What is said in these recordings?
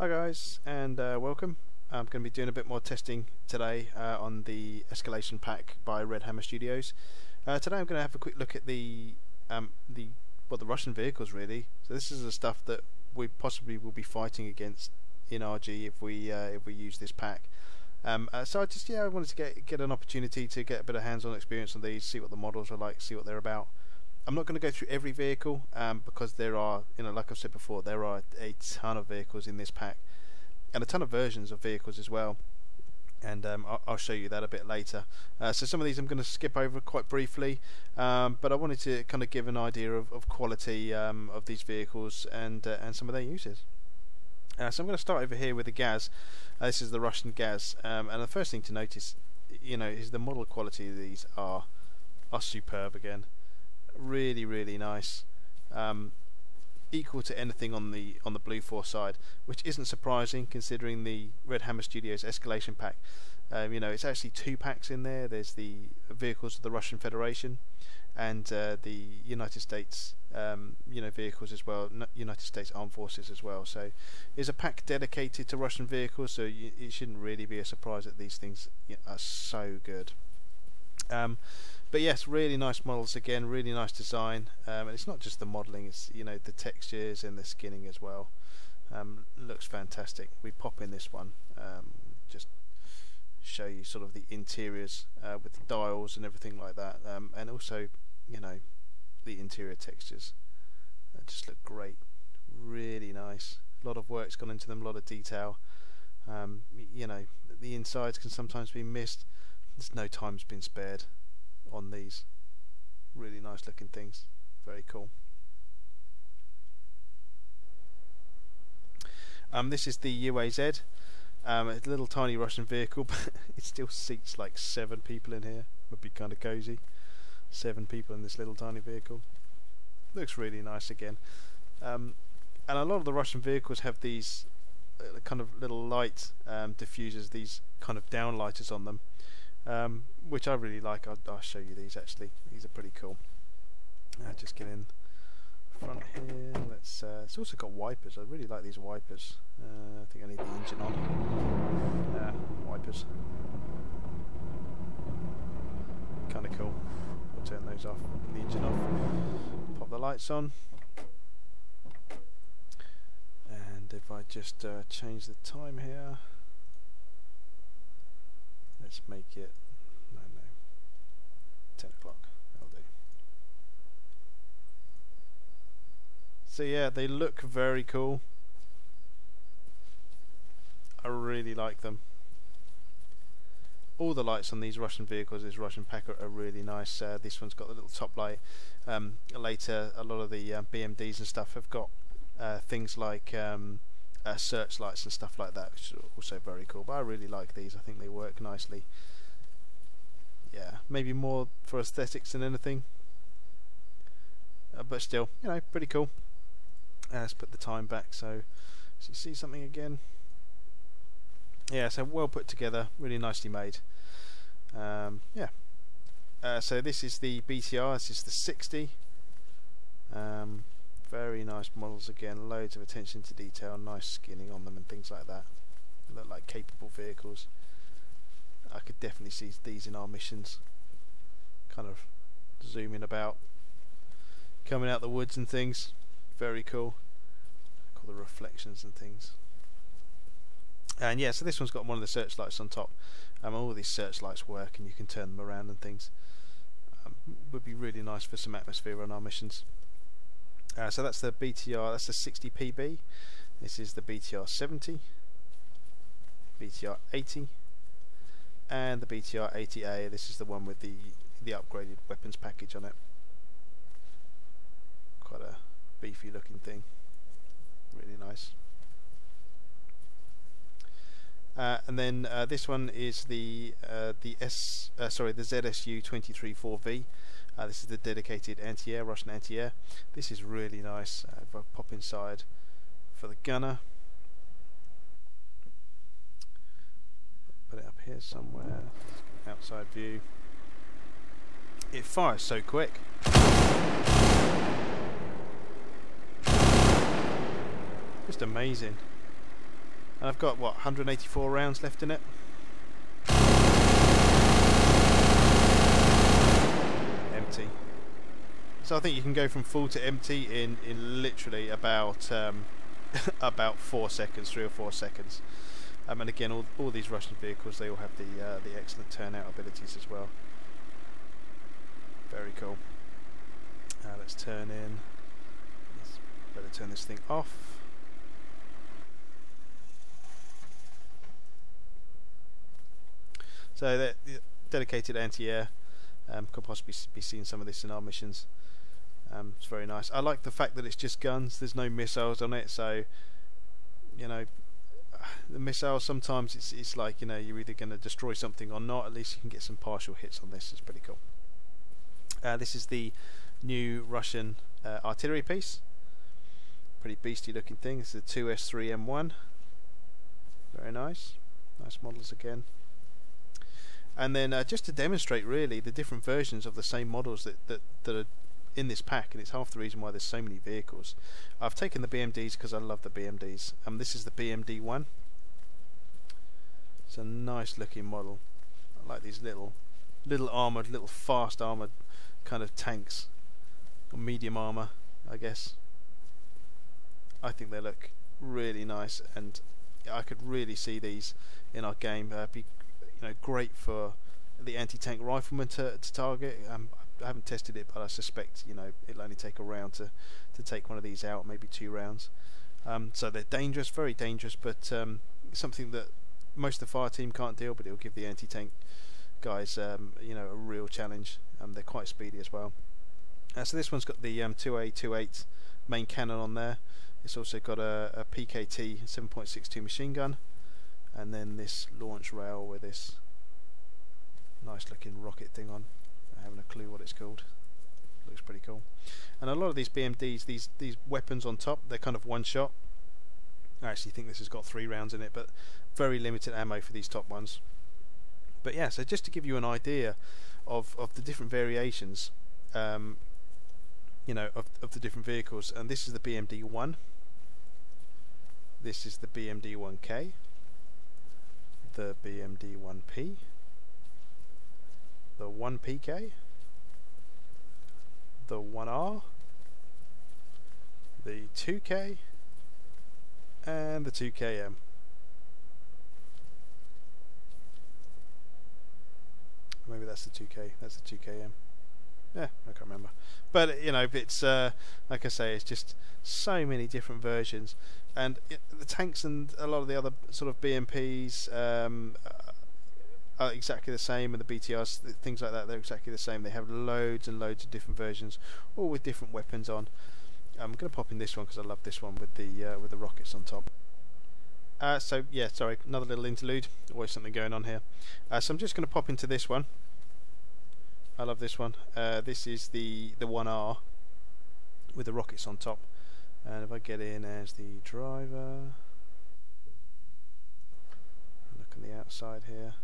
Hi guys, and welcome. I'm going to be doing a bit more testing today on the Escalation pack by Red Hammer Studios. Today I'm going to have a quick look at the Russian vehicles really. So this is the stuff that we possibly will be fighting against in RG if we use this pack. So I wanted to get an opportunity to get a bit of hands-on experience on these, see what the models are like, see what they're about. I'm not going to go through every vehicle because there are, like I've said before, there are a ton of vehicles in this pack and a ton of versions of vehicles as well, and I'll show you that a bit later. So some of these I'm going to skip over quite briefly, but I wanted to kind of give an idea of quality of these vehicles and some of their uses. So I'm going to start over here with the Gaz. This is the Russian Gaz, and the first thing to notice, is the model quality of these are superb again. Really nice, equal to anything on the Blue Force side, which isn't surprising considering the Red Hammer Studios Escalation pack. It's actually two packs in there. There's the vehicles of the Russian Federation and the United States vehicles as well, United States Armed Forces as well. So it's a pack dedicated to Russian vehicles, so it shouldn't really be a surprise that these things are so good. But yes, really nice models again, really nice design, and it's not just the modelling, it's the textures and the skinning as well. Looks fantastic. We pop in this one, just show you sort of the interiors with the dials and everything like that, and also the interior textures just look great, really nice. A lot of work's gone into them, a lot of detail. The insides can sometimes be missed. There's no time's been spared on these. Really nice looking things, very cool. This is the UAZ. It's a little tiny Russian vehicle, but it still seats like 7 people in here. Would be kind of cozy. 7 people in this little tiny vehicle. Looks really nice again. And a lot of the Russian vehicles have these kind of little light diffusers, these kind of downlighters on them. Which I really like. I'll show you these actually. These are pretty cool. Just get in front here. It's also got wipers. I really like these wipers. I think I need the engine on. Wipers. Kind of cool. We'll turn those off. The engine off. Pop the lights on. And if I just change the time here. Let's make it 10 o'clock. That'll do. So yeah, they look very cool. I really like them. All the lights on these Russian vehicles, this Russian pack, are really nice. This one's got the little top light. Later, a lot of the BMDs and stuff have got things like searchlights and stuff like that, which is also very cool. But I really like these. I think they work nicely. Yeah, maybe more for aesthetics than anything, but still, pretty cool. Let's put the time back so you see something again. Yeah, so well put together, really nicely made. So this is the BTR. This is the 60. Very nice models again, loads of attention to detail, nice skinning on them and things like that. They look like capable vehicles. I could definitely see these in our missions, kind of zooming about, coming out the woods and things. Very cool. All the reflections and things. And yeah, so this one's got one of the searchlights on top. All these searchlights work and you can turn them around and things. Would be really nice for some atmosphere on our missions. So that's the BTR, that's the 60 PB. This is the BTR 70, BTR 80, and the BTR 80A. This is the one with the upgraded weapons package on it. Quite a beefy looking thing, really nice. And then this one is the ZSU 23-4V. This is the dedicated anti-air, Russian anti-air. This is really nice. If I pop inside for the gunner, put it up here somewhere, outside view. It fires so quick. Just amazing. And I've got what, 184 rounds left in it. Empty. So I think you can go from full to empty in literally about about 4 seconds, 3 or 4 seconds. And again, all these Russian vehicles, they all have the excellent turnout abilities as well. Very cool. Let's turn in. Let's better turn this thing off. So the dedicated anti-air, could possibly be seeing some of this in our missions. It's very nice. I like the fact that it's just guns. There's no missiles on it, so you know, the missiles sometimes it's like, you know, you're either going to destroy something or not. At least you can get some partial hits on this. It's pretty cool. This is the new Russian artillery piece. Pretty beastly looking thing. This is a 2S3M1. Very nice. Nice models again. And then just to demonstrate really the different versions of the same models that are in this pack, and it's half the reason why there's so many vehicles. I've taken the BMDs because I love the BMDs. This is the BMD1. It's a nice looking model. I like these little armoured, little fast armoured kind of tanks, or medium armour, I guess. I think they look really nice, and I could really see these in our game. Be, you know, great for the anti-tank rifleman to target. I haven't tested it, but I suspect, you know, it'll only take a round to take one of these out, maybe 2 rounds. So they're dangerous, very dangerous, but something that most of the fire team can't deal, but it'll give the anti-tank guys, you know, a real challenge. They're quite speedy as well. So this one's got the 2A28 main cannon on there. It's also got a PKT 7.62 machine gun, and then this launch rail with this nice looking rocket thing on. I haven't a clue what it's called. Looks pretty cool. And a lot of these BMDs, these weapons on top, they're kind of one shot. I actually think this has got 3 rounds in it, but very limited ammo for these top ones. But yeah, so just to give you an idea of the different variations, you know, of the different vehicles. And this is the BMD1. This is the BMD1K. The BMD1P. The 1PK. The 1R. The 2K. And the 2KM. Maybe that's the 2K. That's the 2KM. Yeah, I can't remember. But you know, it's like I say, it's just so many different versions, and the tanks and a lot of the other sort of BMPs are exactly the same, and the BTRs, things like that, they're exactly the same. They have loads and loads of different versions, all with different weapons on. I'm going to pop in this one because I love this one with the rockets on top. So yeah, sorry, another little interlude. Always something going on here. So I'm just going to pop into this one. I love this one. This is the 1R with the rockets on top. And if I get in as the driver, look on the outside here.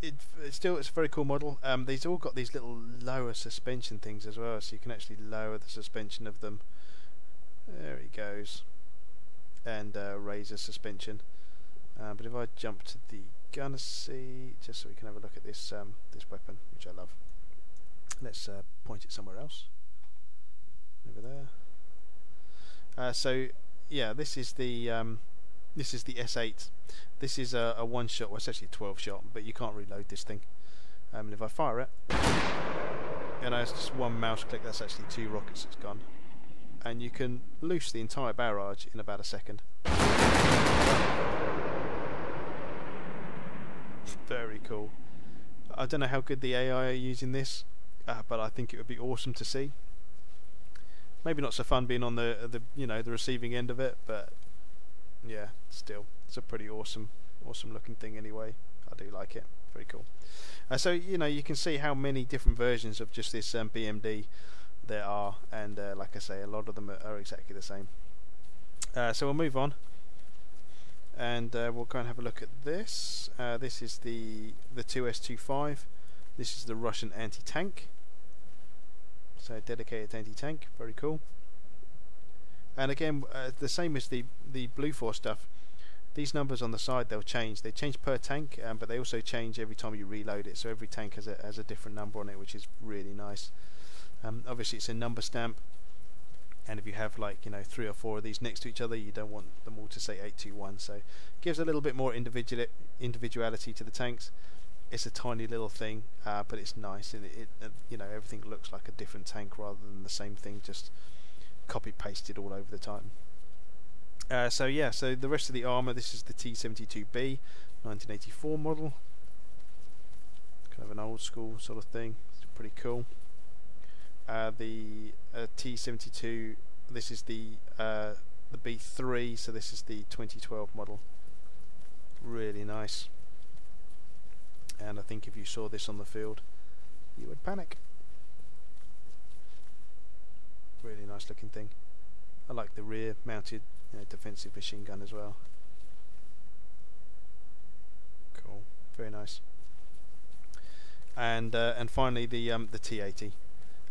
It's a very cool model. These all got these little lower suspension things as well, so you can actually lower the suspension of them. There he goes. And raise the suspension. But if I jump to the gunner seat, just so we can have a look at this this weapon, which I love. Let's point it somewhere else. Over there. So yeah, this is the S8. This is a one shot. Well, it's actually a 12 shot, but you can't reload this thing. And if I fire it, you know, it's just one mouse click. That's actually 2 rockets that's gone, and you can loose the entire barrage in about a second. Very cool. I don't know how good the AI are using this, but I think it would be awesome to see. Maybe not so fun being on the you know, the receiving end of it, but yeah, still, it's a pretty awesome looking thing anyway. I do like it. Very cool. So you know, you can see how many different versions of just this BMD there are, and like I say, a lot of them are exactly the same. So we'll move on, and we'll go and have a look at this. This is the 2S25. This is the Russian anti-tank. So dedicated anti-tank, very cool. And again, the same as the Blue Force stuff, these numbers on the side, they'll change. They change per tank, but they also change every time you reload it. So every tank has a different number on it, which is really nice. Obviously, it's a number stamp, and if you have, like, you know, 3 or 4 of these next to each other, you don't want them all to say 821. So it gives a little bit more individuality to the tanks. It's a tiny little thing, but it's nice, and it you know, everything looks like a different tank rather than the same thing just copy pasted all over the time. So yeah, so the rest of the armour, this is the T-72B 1984 model, kind of an old school sort of thing. It's pretty cool. The T-72, this is the B3, so this is the 2012 model. Really nice, and I think if you saw this on the field, you would panic. Really nice looking thing. I like the rear mounted, you know, defensive machine gun as well. Cool, very nice. And finally the T-80.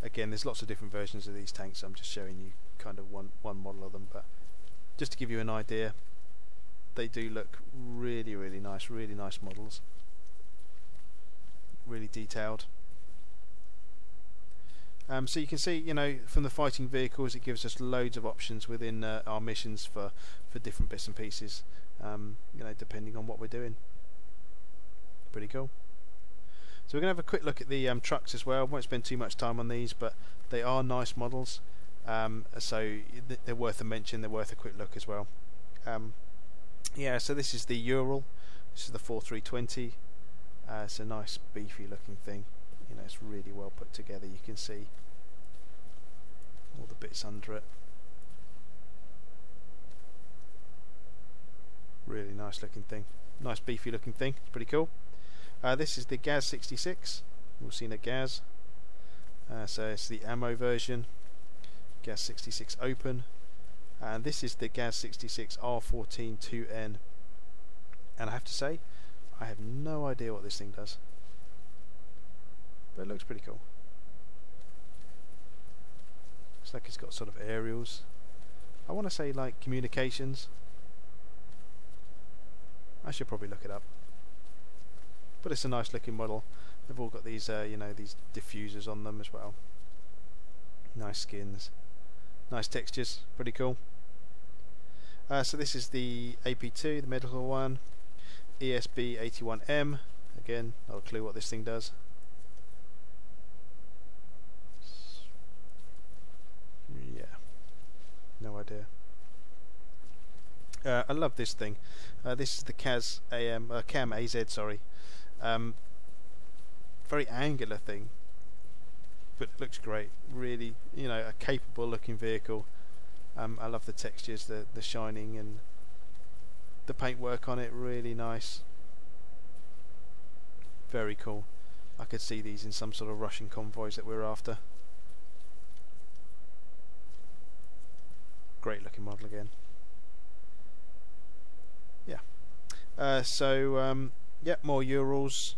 Again, there's lots of different versions of these tanks. I'm just showing you kind of one model of them, but just to give you an idea, they do look really, really nice. Really nice models. Really detailed. So you can see, you know, from the fighting vehicles, it gives us loads of options within our missions for different bits and pieces. You know, depending on what we're doing. Pretty cool. So we're going to have a quick look at the trucks as well. Won't spend too much time on these, but they are nice models. So they're worth a mention. They're worth a quick look as well. Yeah. So this is the Ural. This is the 4320. It's a nice beefy looking thing. You know, it's really well put together. You can see all the bits under it. Really nice looking thing. Nice beefy looking thing. It's pretty cool. This is the Gaz 66. We've seen a Gaz. So it's the ammo version. Gaz 66 Open. And this is the Gaz 66 R14 2N. And I have to say, I have no idea what this thing does, but it looks pretty cool. Looks like it's got sort of aerials. I want to say like communications. I should probably look it up. But it's a nice looking model. They've all got these, you know, these diffusers on them as well. Nice skins, nice textures, pretty cool. So this is the AP2, the medical one. ESB 81M. Again, not a clue what this thing does. Yeah, no idea. I love this thing. This is the CAM AZ, sorry. Very angular thing, but it looks great. Really, you know, a capable looking vehicle. I love the textures, the shining, and the paintwork on it. Really nice. Very cool. I could see these in some sort of Russian convoys that we're after. Great looking model again. Yeah. Yeah, more Urals.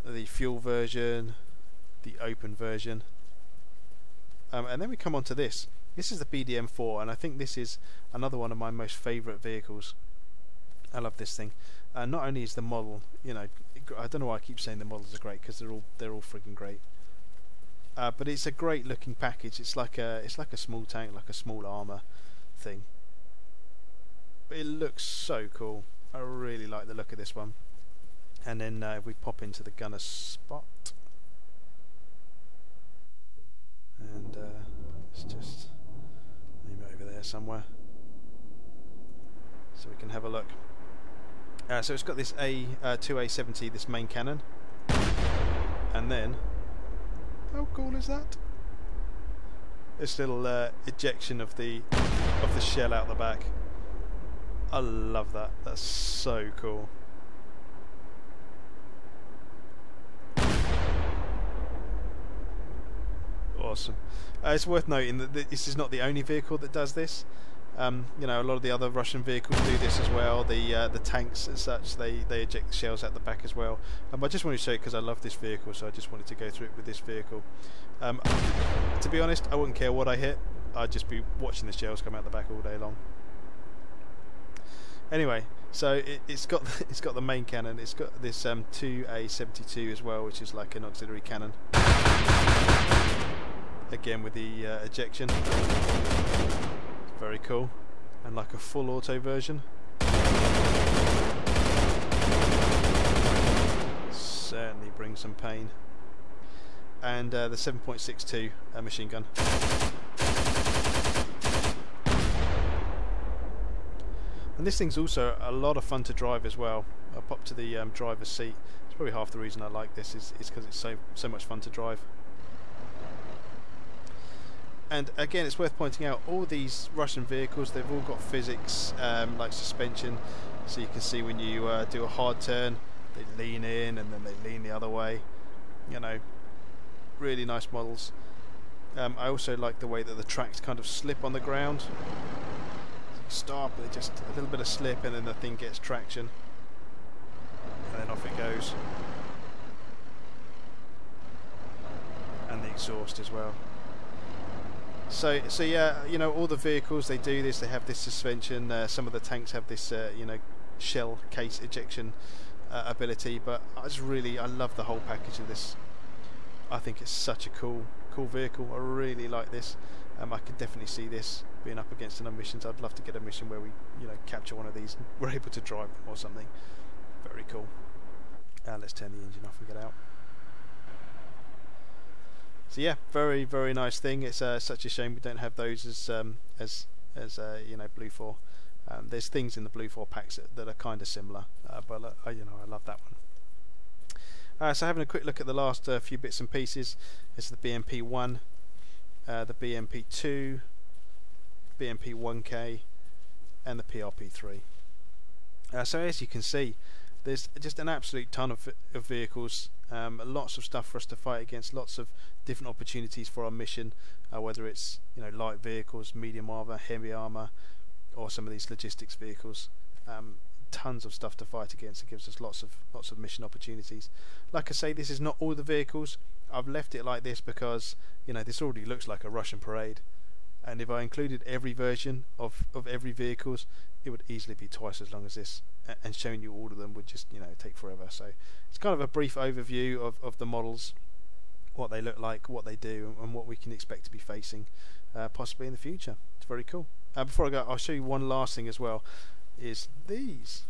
The fuel version, the open version, and then we come on to this. This is the BDM4, and I think this is another one of my most favourite vehicles. I love this thing. Not only is the model, you know, I don't know why I keep saying the models are great, because they're all friggin' great. But it's a great looking package. It's like a small tank, like a small armour thing. But it looks so cool. I really like the look of this one. And then if we pop into the gunner spot, and let's just leave it over there somewhere so we can have a look. So it's got this A2A70, this main cannon, and then how cool is that? This little ejection of the shell out the back. I love that. That's so cool. Awesome. It's worth noting that this is not the only vehicle that does this. You know, a lot of the other Russian vehicles do this as well. The tanks and such, they eject the shells out the back as well. I just wanted to show it because I love this vehicle, so I just wanted to go through it with this vehicle. To be honest, I wouldn't care what I hit. I'd just be watching the shells come out the back all day long. Anyway, so it's got the main cannon. It's got this 2A72 as well, which is like an auxiliary cannon. Again with the ejection. Very cool, and like a full auto version. Certainly brings some pain. And the 7.62 machine gun. And this thing's also a lot of fun to drive as well. I'll pop to the driver's seat. It's probably half the reason I like this is because it's so much fun to drive. And again, it's worth pointing out, all these Russian vehicles, they've all got physics like suspension. So you can see when you do a hard turn, they lean in and then they lean the other way. You know, really nice models. I also like the way that the tracks kind of slip on the ground. Stop, but just a little bit of slip and then the thing gets traction. And then off it goes. And the exhaust as well. So yeah, you know, all the vehicles, they do this, they have this suspension. Some of the tanks have this you know, shell case ejection ability, but I love the whole package of this. I think it's such a cool vehicle. I really like this. I can definitely see this being up against another missions. I'd love to get a mission where we, you know, capture one of these and we're able to drive them or something. Very cool. Let's turn the engine off and get out. So yeah, very, very nice thing. It's such a shame we don't have those as you know, Blue 4. There's things in the Blue 4 packs that are kind of similar, but you know, I love that one. So having a quick look at the last few bits and pieces. This is the BMP-1, the BMP-2, BMP-1K, and the PRP-3. So as you can see, there's just an absolute ton of vehicles, lots of stuff for us to fight against, lots of different opportunities for our mission, whether it's, you know, light vehicles, medium armor, heavy armor, or some of these logistics vehicles. Tons of stuff to fight against. It gives us lots of mission opportunities. Like I say, this is not all the vehicles. I've left it like this because, you know, this already looks like a Russian parade, and if I included every version of every vehicles, it would easily be twice as long as this, and showing you all of them would just, you know, take forever. So it's kind of a brief overview of the models, what they look like, what they do, and what we can expect to be facing possibly in the future. It's very cool. Before I go, I'll show you one last thing as well. Is these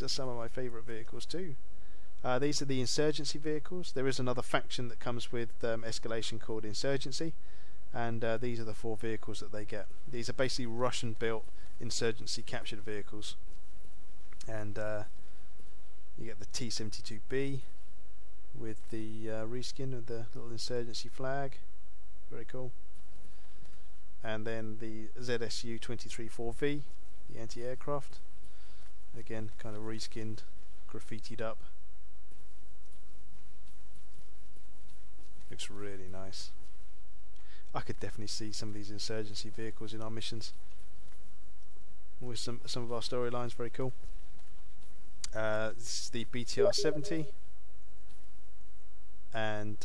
are some of my favourite vehicles too. These are the Insurgency vehicles. There is another faction that comes with Escalation called Insurgency, and these are the 4 vehicles that they get. These are basically Russian built Insurgency captured vehicles, and you get the T-72B with the reskin of the little Insurgency flag. Very cool. And then the ZSU-23-4V, the anti-aircraft, again kind of reskinned, graffitied up. Looks really nice. I could definitely see some of these Insurgency vehicles in our missions with some of our storylines. Very cool. This is the BTR-70, and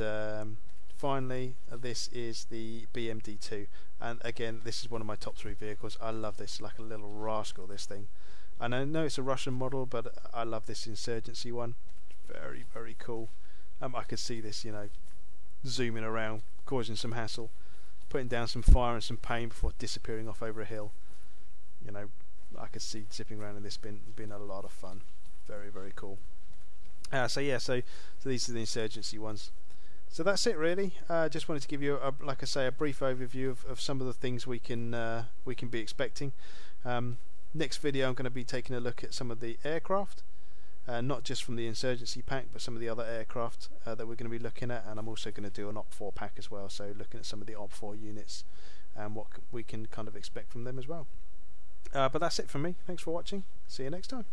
finally this is the BMD-2, and again this is one of my top 3 vehicles. I love this, like a little rascal, this thing. And I know it's a Russian model, but I love this Insurgency one. Very, very cool. I could see this, you know, zooming around, causing some hassle, putting down some fire and some pain before disappearing off over a hill. You know, I could see zipping around in this being a lot of fun. Very, very cool. So yeah, so these are the Insurgency ones. So that's it really. Just wanted to give you, like I say, a brief overview of some of the things we can be expecting. Next video I'm going to be taking a look at some of the aircraft, not just from the Insurgency pack, but some of the other aircraft that we're going to be looking at, and I'm also going to do an OP4 pack as well, so looking at some of the OP4 units and what we can kind of expect from them as well. But that's it from me. Thanks for watching. See you next time.